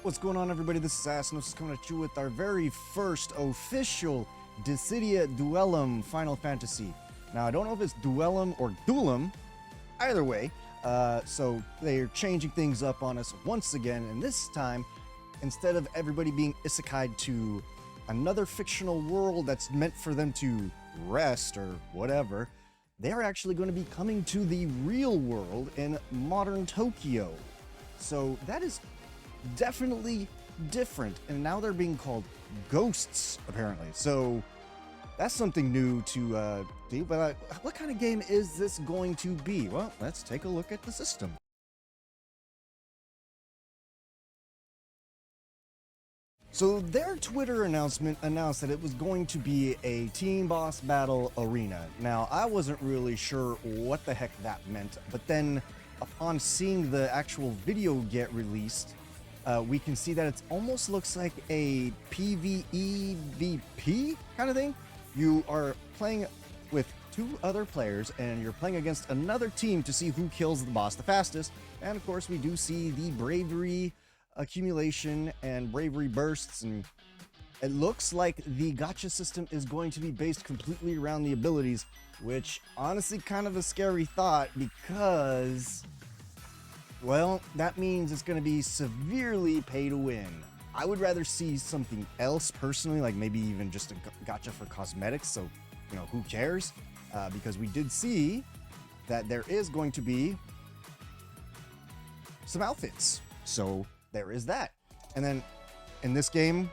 What's going on, everybody? This is Astinosis coming at you with our very first official Dissidia Duellum Final Fantasy. Now, I don't know if it's Duellum or Duellum. Either way, so they're changing things up on us once again, and this time, instead of everybody being isekai'd to another fictional world that's meant for them to rest or whatever, they're actually going to be coming to the real world in modern Tokyo. So that is definitely different, and now they're being called ghosts, apparently. So that's something new to do, but what kind of game is this going to be? Well, let's take a look at the system. So their Twitter announcement announced that it was going to be a team boss battle arena. Now, I wasn't really sure what the heck that meant, but then upon seeing the actual video get released, we can see that it almost looks like a PvEVP kind of thing. You are playing with two other players, and you're playing against another team to see who kills the boss the fastest. And of course, we do see the bravery accumulation and bravery bursts, and it looks like the gacha system is going to be based completely around the abilities, which honestly kind of a scary thought, because, well, that means it's going to be severely pay to win. I would rather see something else personally, like maybe even just a gacha for cosmetics, so, you know, who cares? Because we did see that there is going to be some outfits, so there is that. And then in this game,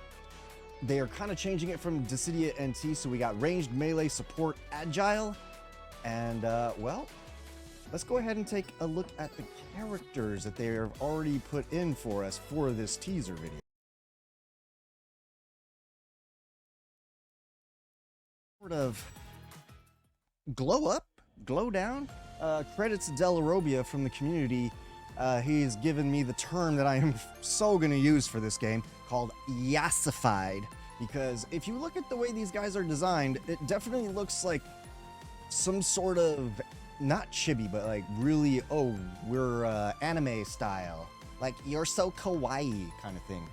they are kind of changing it from Dissidia NT, so we got ranged, melee, support, agile, and well, let's go ahead and take a look at the characters that they have already put in for us for this teaser video. Sort of glow up, glow down. Credits to Delarobia from the community. He's given me the term that I am so going to use for this game, called yassified, because if you look at the way these guys are designed, it definitely looks like some sort of, not chibi, but like really, oh, we're anime style, like you're so kawaii kind of thing.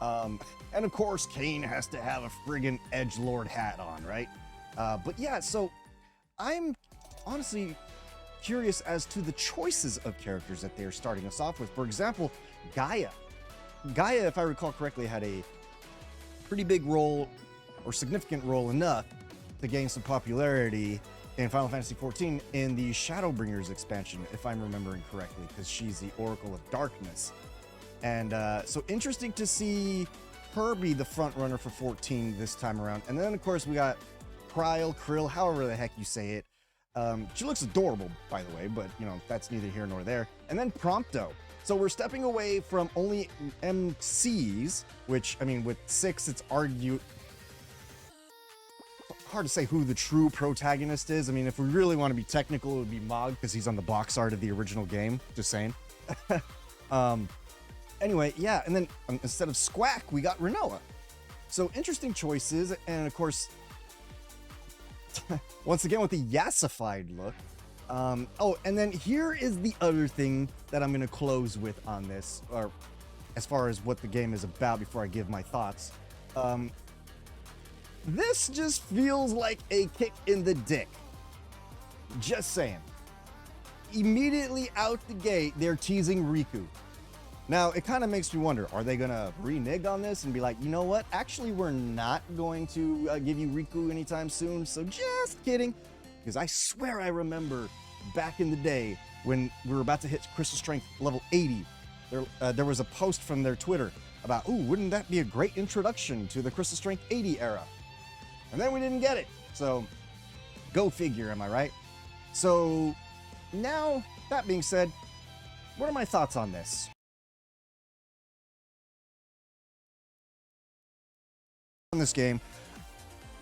And of course, Kane has to have a friggin' edgelord hat on, right? But yeah, so I'm honestly curious as to the choices of characters that they're starting us off with. For example, Gaia. Gaia, if I recall correctly, had a pretty big role, or significant role enough, to gain some popularity in Final Fantasy XIV in the Shadowbringers expansion, if I'm remembering correctly, because she's the Oracle of Darkness. And so interesting to see her be the front runner for 14 this time around. And then, of course, we got Krill, however the heck you say it. She looks adorable, by the way, but, you know, that's neither here nor there. And then Prompto. So we're stepping away from only MCs, which, I mean, with 6, it's hard to say who the true protagonist is. I mean, if we really want to be technical, it would be Mog, because he's on the box art of the original game. Just saying. Anyway, yeah, and then instead of Squack, we got Rinoa. So interesting choices, and of course, once again with the yassified look. Oh, and then here is the other thing that I'm going to close with on this, or as far as what the game is about before I give my thoughts. This just feels like a kick in the dick. Just saying. Immediately out the gate, they're teasing Rikku. Now, it kind of makes me wonder, are they going to renege on this and be like, you know what, actually, we're not going to give you Rikku anytime soon, so just kidding. Because I swear I remember back in the day when we were about to hit Crystal Strength level 80, there was a post from their Twitter about, ooh, wouldn't that be a great introduction to the Crystal Strength 80 era? And then we didn't get it. So, go figure, am I right? So, now, that being said, what are my thoughts on this? On this game,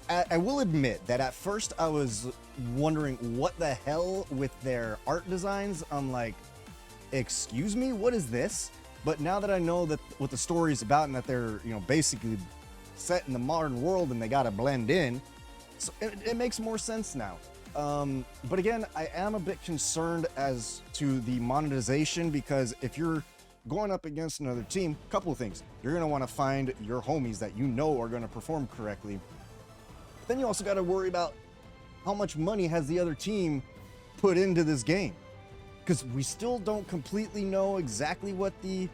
I will admit that at first I was wondering what the hell with their art designs. I'm like, excuse me, what is this? But now that I know that what the story is about and that they're, you know, basically set in the modern world and they gotta blend in, so it makes more sense now. But again, I am a bit concerned as to the monetization, because if you're going up against another team, couple of things. You're going to want to find your homies that you know are going to perform correctly. But then you also got to worry about how much money has the other team put into this game. Because we still don't completely know exactly what the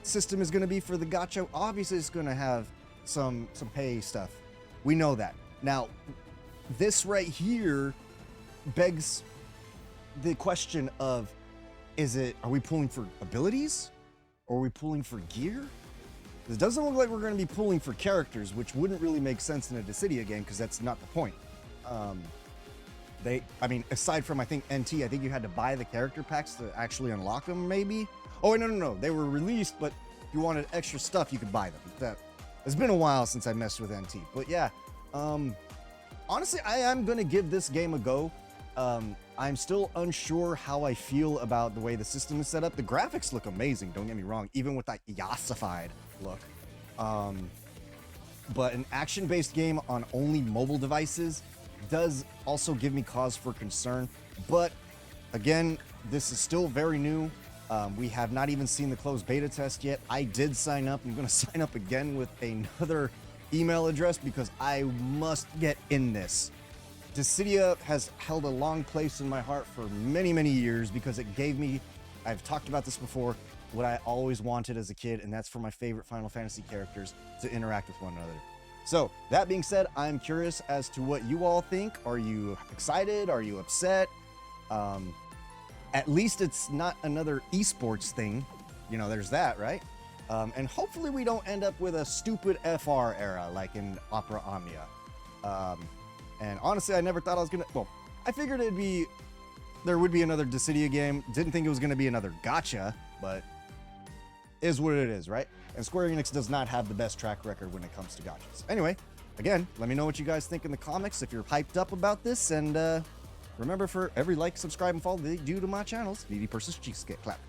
system is going to be for the gacha. Obviously, it's going to have some pay stuff. We know that. Now, this right here begs the question of, are we pulling for abilities? Or are we pulling for gear? It doesn't look like we're going to be pulling for characters, which wouldn't really make sense in a Dissidia game, because that's not the point. Aside from, I think, NT, I think you had to buy the character packs to actually unlock them, maybe? Oh, no. They were released, but if you wanted extra stuff, you could buy them. It's been a while since I messed with NT. But yeah, honestly, I am going to give this game a go. I'm still unsure how I feel about the way the system is set up. The graphics look amazing, don't get me wrong, even with that yassified look. But an action-based game on only mobile devices does also give me cause for concern. But again, this is still very new. We have not even seen the closed beta test yet. I did sign up. I'm going to sign up again with another email address because I must get in this. Dissidia has held a long place in my heart for many, many years because it gave me, I've talked about this before, what I always wanted as a kid, and that's for my favorite Final Fantasy characters to interact with one another. So, that being said, I'm curious as to what you all think. Are you excited? Are you upset? At least it's not another esports thing. You know, there's that, right? And hopefully we don't end up with a stupid FR era like in Opera Omnia. And honestly, I never thought I was gonna... Well, I figured there would be another Dissidia game. Didn't think it was gonna be another gacha, but is what it is, right? And Square Enix does not have the best track record when it comes to gachas. Anyway, again, let me know what you guys think in the comments if you're hyped up about this. And remember, for every like, subscribe, and follow that you do to my channels, Needy Person's cheeks get clapped.